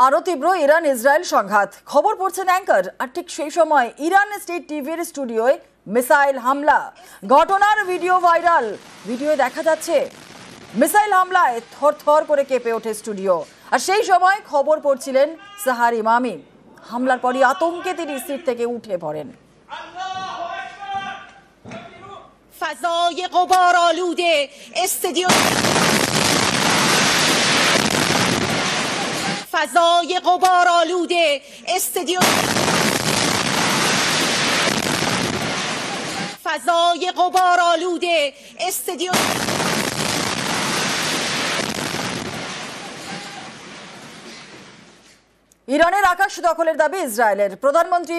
আরো তীব্র Iran Israel সংঘাত। খবর পড়ছেন অ্যাঙ্কার, আর ঠিক সেই সময় ইরান স্টেট টিভির স্টুডিওয় মিসাইল হামলা। ঘটনার ভিডিও ভাইরাল। ভিডিও দেখা যাচ্ছে মিসাইল হামলায় থরথর করে কেঁপে ওঠে স্টুডিও। আর সেই সময় খবর পড়ছিলেন সাহার ইমামি। হামলার পরই আতঙ্কে তিনি সিট থেকে উঠে পড়েন। فضای غبار آلوده استدیو فضای غبار آلوده استدیو فضای غبار آلوده استدیو ইরানের আকাশ দখলের দাবি ইসরায়েলের। প্রধানমন্ত্রী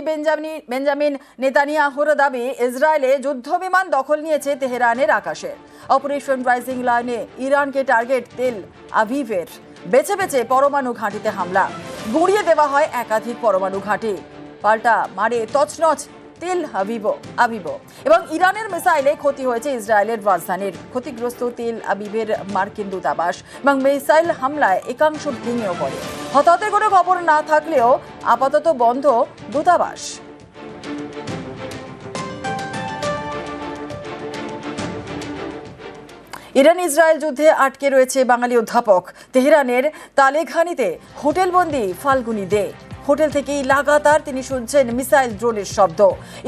বেঞ্জামিন নেতানিয়াহুর দাবি, ইসরায়েলে যুদ্ধ বিমান দখল নিয়েছে তেহরানের আকাশে। অপারেশন রাইজিং লাইনে ইরানকে টার্গেট তেল আভিভের। বেছে বেছে পরমাণু ঘাঁটিতে হামলা, গুঁড়িয়ে দেওয়া হয় একাধিক পরমাণু ঘাঁটি। পাল্টা মারে তছনছ তেল আভিভ এবং ইরানের মিসাইলে ক্ষতি হয়েছে ইসরায়েলের রাজধানীর। ক্ষতিগ্রস্ত তেল আভিভের মার্কিন দূতাবাস এবং মিসাইল হামলায় একাংশ ভেঙেও পড়ে। হতাহতের কোনো খবর না থাকলেও আপাতত বন্ধ দূতাবাস। ইরান ইসরায়েল যুদ্ধে আটকে রয়েছে বাঙালি অধ্যাপক। তেহরানের তালেখানিতে হোটেলবন্দি ফাল্গুনি দে। হোটেল থেকেই লাগাতার তিনি শুনছেন মিসাইল ড্রোনের শব্দ।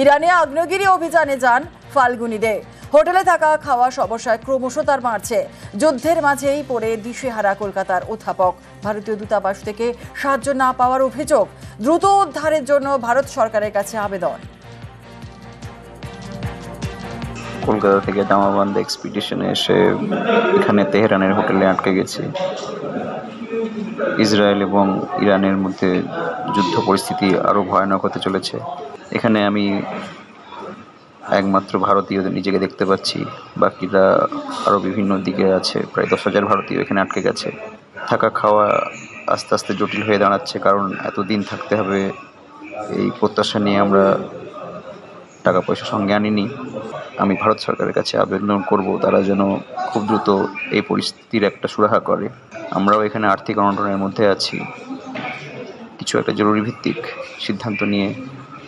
ইরানে আগ্নেয়গিরি অভিযানে যান ফাল্গুনি দে। হোটেলে থাকা খাওয়া সমস্যায় ক্রমশ তার বাড়ছে। যুদ্ধের মাঝেই পড়ে দিশেহারা কলকাতার অধ্যাপক। ভারতীয় দূতাবাস থেকে সাহায্য না পাওয়ার অভিযোগ। দ্রুত উদ্ধারের জন্য ভারত সরকারের কাছে আবেদন। কলকাতা থেকে জামাবান্ধা এক্সপিডিশনে এসে এখানে তেহরানের হোটেলে আটকে গেছি। ইসরায়েল এবং ইরানের মধ্যে যুদ্ধ পরিস্থিতি আরও ভয়ানক হতে চলেছে। এখানে আমি একমাত্র ভারতীয় নিজেকে দেখতে পাচ্ছি, বাকিরা আরও বিভিন্ন দিকে আছে। প্রায় 10,000 ভারতীয় এখানে আটকে গেছে। থাকা খাওয়া আস্তে আস্তে জটিল হয়ে দাঁড়াচ্ছে, কারণ এতদিন থাকতে হবে এই প্রত্যাশা নিয়ে আমরা টাকা পয়সা সঙ্গে আনিনি। আমি ভারত সরকারের কাছে আবেদন করব তারা যেন খুব দ্রুত এই পরিস্থিতির একটা সুরাহা করে। আমরাও এখানে আর্থিক অনটনের মধ্যে আছি। কিছু একটা জরুরি ভিত্তিক সিদ্ধান্ত নিয়ে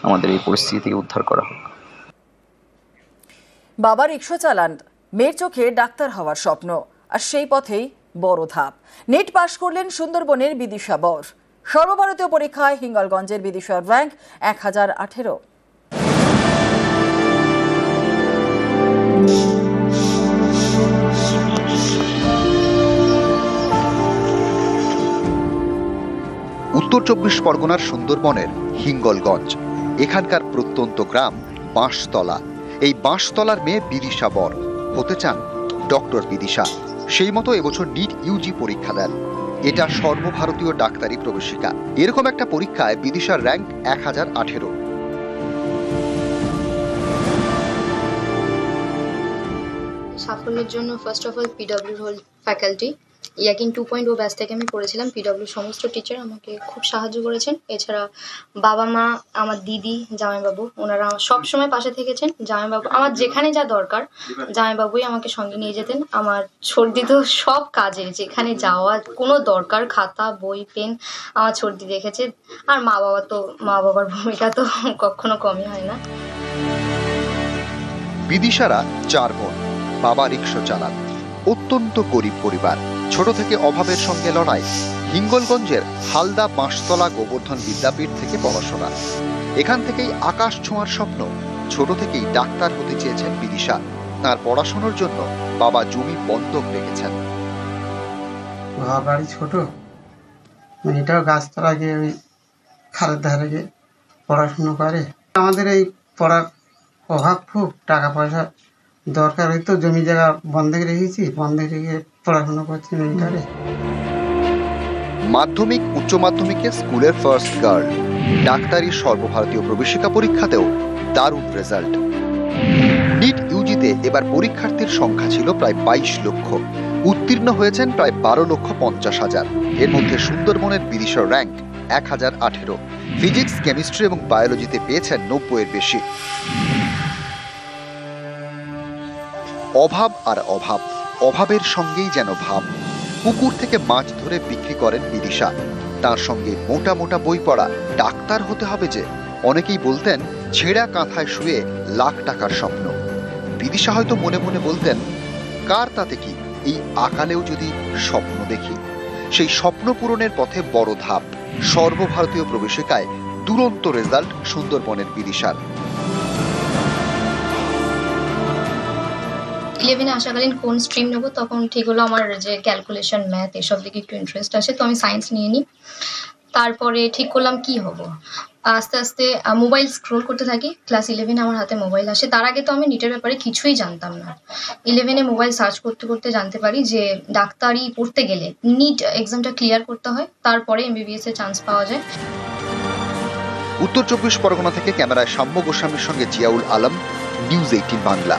আমাদের এই পরিস্থিতি থেকে উদ্ধার করা হোক। বাবা রিকশা চালান, মেয়ের চোখে ডাক্তার হওয়ার স্বপ্ন, আর সেই পথেই বড় ধাপ। নেট পাশ করলেন সুন্দরবনের বিদিশা বর। সর্বভারতীয় পরীক্ষায় হিঙ্গলগঞ্জের বিদিশার র্যাঙ্ক 1018। উত্তর 24 পরগনার সুন্দরবনের হিঙ্গলগঞ্জ। এখানকার প্রত্যন্ত গ্রাম বাঁশতলা। এই বাঁশতলার মেয়ে বিদিশা বর হতে চান ডক্টর বিদিশা। সেই মতো এবছর নিট ইউজি পরীক্ষা দেন। এটা সর্বভারতীয় ডাক্তারি প্রবেশিকা। এরকম একটা পরীক্ষায় বিদিশার র্যাঙ্ক 1018। সাফল্যের জন্য ফার্স্ট অফ অল পিডব্লিউর হোল ফ্যাকাল্টি, ইয়াকিং 2.0 ব্যাচ থেকে আমি পড়েছিলাম। পিডব্লিউর সমস্ত টিচার আমাকে খুব সাহায্য করেছেন। এছাড়া বাবা মা, আমার দিদি, জামাইবাবু, ওনারা সব সময় পাশে থেকেছেন। জামাইবাবু আমার যেখানে যা দরকার জামাইবাবুই আমাকে সঙ্গে নিয়ে যেতেন। আমার সর্দি তো সব কাজে, যেখানে যাওয়া কোনো দরকার, খাতা বই পেন আমার সর্দি দেখেছে। আর মা বাবার ভূমিকা তো কখনো কমই হয় না। বিদিশারা 4 বোন। বাবা রিকশা চালান। অত্যন্ত গরিব পরিবার। ছোট থেকে অভাবের সঙ্গে লড়াই। হিঙ্গলগঞ্জের হালদা বাঁশতলা গোবর্ধন বিদ্যাপীঠ থেকে পড়াশোনা। এখান থেকেই আকাশ ছোঁয়ার স্বপ্ন। ছোট থেকেই ডাক্তার হতে চেয়েছেন বিদিশা। তার পড়াশোনার জন্য বাবা জমি বন্ধক রেখেছেন। ঘর বাড়ি ছোট, মেয়েটাও গাছতলা গিয়ে ওই খালের ধারে গিয়ে পড়াশুনো করে। আমাদের এই পড়ার অভাব খুব, টাকা পয়সা দরকার হয়তো, জমি জায়গা বন্ধক রেখেছি, বন্ধক রেখে পড়াশোনা করছি মেয়েটারে। মাধ্যমিক উচ্চ মাধ্যমিকে স্কুলের ফার্স্ট গার্ল। ডাক্তারি সর্বভারতীয় প্রবেশিকা পরীক্ষাতেও দারুণ রেজাল্ট। নিট ইউজিতে এবার পরীক্ষার্থীর সংখ্যা ছিল প্রায় 22 লক্ষ। উত্তীর্ণ হয়েছেন প্রায় 12,50,000। এর মধ্যে সুন্দরবনের বিদিশার র্যাঙ্ক 1018। ফিজিক্স, কেমিস্ট্রি এবং বায়োলজিতে পেয়েছেন 90-এর বেশি। অভাব আর অভাব, অভাবের সঙ্গেই যেন ভাব। পুকুর থেকে মাছ ধরে বিক্রি করেন বিদিশা। তার সঙ্গে মোটা মোটা বই পড়া ডাক্তার হতে হবে যে। অনেকেই বলতেন ছেঁড়া কাঁথায় শুয়ে লাখ টাকার স্বপ্ন। বিদিশা হয়তো মনে মনে বলতেন, কার তাতে কি, এই আকালেও যদি স্বপ্ন দেখি। সেই স্বপ্ন পূরণের পথে বড় ধাপ, সর্বভারতীয় প্রবেশিকায় দুরন্ত রেজাল্ট সুন্দরবনের বিদিশার। 11-এ আসাকালীন কোন স্ট্রিম নেব তখন ঠিক হলো আমার যে ক্যালকুলেশন, ম্যাথ এসব দিকে একটু ইন্টারেস্ট আছে, তো আমি সায়েন্স নিয়ে নিই। তারপরে ঠিক করলাম কি হব। আস্তে আস্তে মোবাইল স্ক্রোল করতে থাকি। ক্লাস 11-এ আমার হাতে মোবাইল আসে। তার আগে তো আমি নিটের ব্যাপারে কিছুই জানতাম না। 11-এ মোবাইল সার্চ করতে করতে জানতে পারি যে ডাক্তারি পড়তে গেলে নিট এক্সামটা ক্লিয়ার করতে হয়, তারপরে MBBS এর চান্স পাওয়া যায়। উত্তর 24 পরগনা থেকে ক্যামেরায় সাম্য গোস্বামীর সঙ্গে জিয়াউল আলম, নিউজ 18 বাংলা।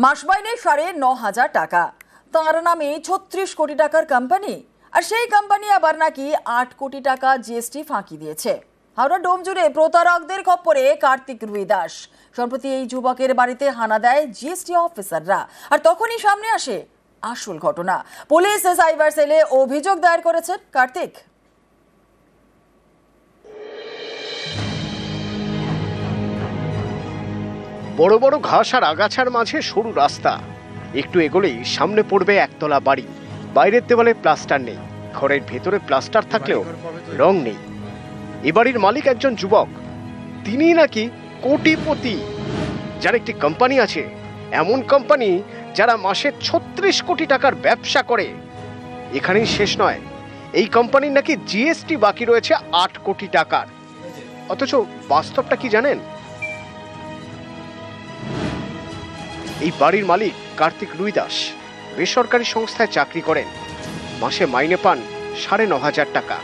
মাস মাইনে 9,500 টাকা, তাঁর নামে 36 কোটি টাকার কোম্পানি, আর সেই কোম্পানি আবার নাকি 8 কোটি টাকা জিএসটি ফাঁকি দিয়েছে। হাওড়া ডোম জুড়ে প্রতারকদের খপ্পরে কার্তিক রুই দাস। সম্প্রতি এই যুবকের বাড়িতে হানা দেয় জিএসটি অফিসাররা, আর তখনই সামনে আসে আসল ঘটনা। পুলিশ সাইবার সেলে অভিযোগ দায়ের করেছেন কার্তিক। বড় বড় ঘাস আর আগাছার মাঝে সরু রাস্তা, একটু এগোলেই সামনে পড়বে একতলা বাড়ি। বাইরের দেওয়ালে প্লাস্টার নেই, ঘরের ভেতরে প্লাস্টার থাকলেও রং নেই। এ বাড়ির মালিক একজন যুবক, তিনি নাকি কোটিপতি, যার একটি কোম্পানি আছে, এমন কোম্পানি যারা মাসে 36 কোটি টাকার ব্যবসা করে। এখানেই শেষ নয়, এই কোম্পানির নাকি জিএসটি বাকি রয়েছে 8 কোটি টাকার। অথচ বাস্তবটা কি জানেন? এই বাড়ির মালিক কার্তিক রুই দাস বেসরকারি সংস্থায় চাকরি করেন, মাসে মাইনে পান 9,500 টাকা।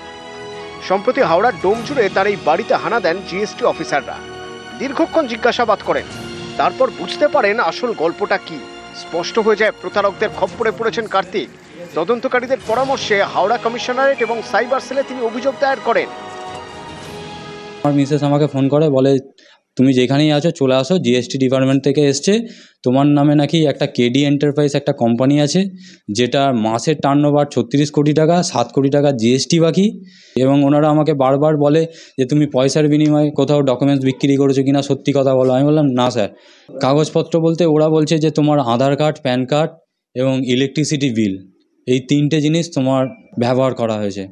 সম্প্রতি হাওড়ার ডোম জুড়ে তার এই বাড়িতে হানা দেন জিএসটি অফিসাররা। দীর্ঘক্ষণ জিজ্ঞাসাবাদ করেন, তারপর বুঝতে পারেন আসল গল্পটা কি। স্পষ্ট হয়ে যায় প্রতারকদের খপ্পরে পড়েছেন কার্তিক। তদন্তকারীদের পরামর্শে হাওড়া কমিশনারেট এবং সাইবার সেলে তিনি অভিযোগ দায়ের করেন। আমার মিসেস আমাকে ফোন করে, বলে তুমি যেখানেই আছো চলে আসো, জিএসটি ডিপার্টমেন্ট থেকে এসছে, তোমার নামে নাকি একটা কেডি এন্টারপ্রাইজ একটা কোম্পানি আছে, যেটা মাসের টার্নওভার 36 কোটি টাকা, 7 কোটি টাকা জিএসটি বাকি। এবং ওনারা আমাকে বারবার বলে যে তুমি পয়সার বিনিময়ে কোথাও ডকুমেন্টস বিক্রি করেছো কিনা, সত্যি কথা বলো। আমি বললাম না স্যার। কাগজপত্র বলতে ওরা বলছে যে তোমার আধার কার্ড, প্যান কার্ড এবং ইলেকট্রিসিটি বিল, এই 3টে জিনিস তোমার ব্যবহার করা হয়েছে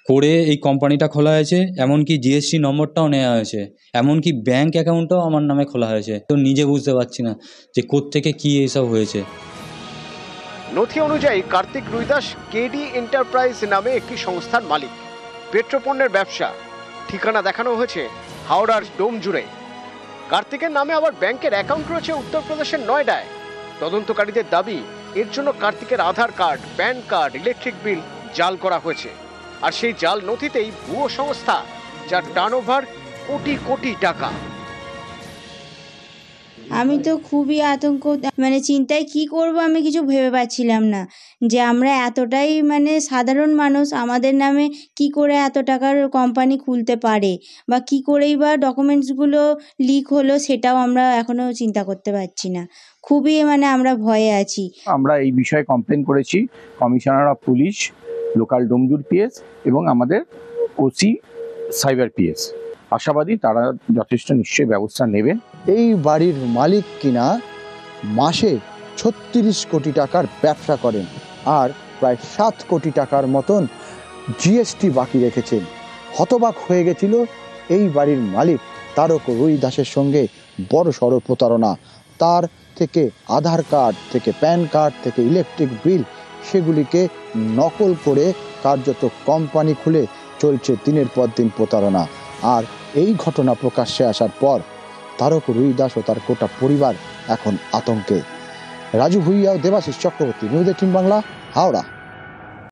করে এই কোম্পানিটা খোলা হয়েছে। এমনকি জিএসটি নম্বরটাও নেওয়া হয়েছে, এমনকি ব্যাংক অ্যাকাউন্টটাও আমার নামে খোলা হয়েছে। তো নিজে বুঝতে পারছি না যে কোত্থেকে কি এইসব হয়েছে। নথি অনুযায়ী কার্তিক রুই দাস কেডি এন্টারপ্রাইজ নামে একটি সংস্থার মালিক। পেট্রোপণ্যের ব্যবসা, ঠিকানা দেখানো হয়েছে হাওড়ার ডোম জুড়ে। কার্তিকের নামে আবার ব্যাংকের অ্যাকাউন্ট রয়েছে উত্তরপ্রদেশের নয়ডায়। তদন্তকারীদের দাবি, এর জন্য কার্তিকের Aadhaar card, PAN card, electric bill জাল করা হয়েছে। আর সেই জাল নথিতেই ভুয়ো সংস্থা, যার টার্নওভার কোটি কোটি টাকা। আমি তো খুবই আতঙ্ক, চিন্তায় কি করব আমি কিছু ভেবে পাচ্ছিলাম না যে আমরা এতটাই সাধারণ মানুষ, আমাদের নামে কি করে এত টাকার কোম্পানি খুলতে পারে, বা কি করেই বা ডকুমেন্টসগুলো লিক হলো সেটাও আমরা এখনো চিন্তা করতে পারছি না। খুবই আমরা ভয়ে আছি। আমরা এই বিষয়ে কমপ্লেন করেছি commissioner of police, local Domjur PS এবং আমাদের ওসি সাইবার পিএস। আশাবাদী তারা যথেষ্ট নিশ্চয়ই ব্যবস্থা নেবেন। এই বাড়ির মালিক কিনা মাসে 36 কোটি টাকার ব্যবসা করেন আর প্রায় 7 কোটি টাকার মতন জিএসটি বাকি রেখেছেন। হতবাক হয়ে গেছিল এই বাড়ির মালিক। তারক রুই দাসের সঙ্গে বড় সড় প্রতারণা। তার থেকে আধার কার্ড থেকে প্যান কার্ড থেকে ইলেকট্রিক বিল, সেগুলিকে নকল করে কার্যত কোম্পানি খুলে চলছে দিনের পর দিন প্রতারণা। আর এই ঘটনা প্রকাশ্যে আসার পর তারক রুই দাস ও তার গোটা পরিবার এখন আতঙ্কে। রাজু ভুইয়া ও দেবাশিস চক্রবর্তী, নিউজ 18 বাংলা, হাওড়া।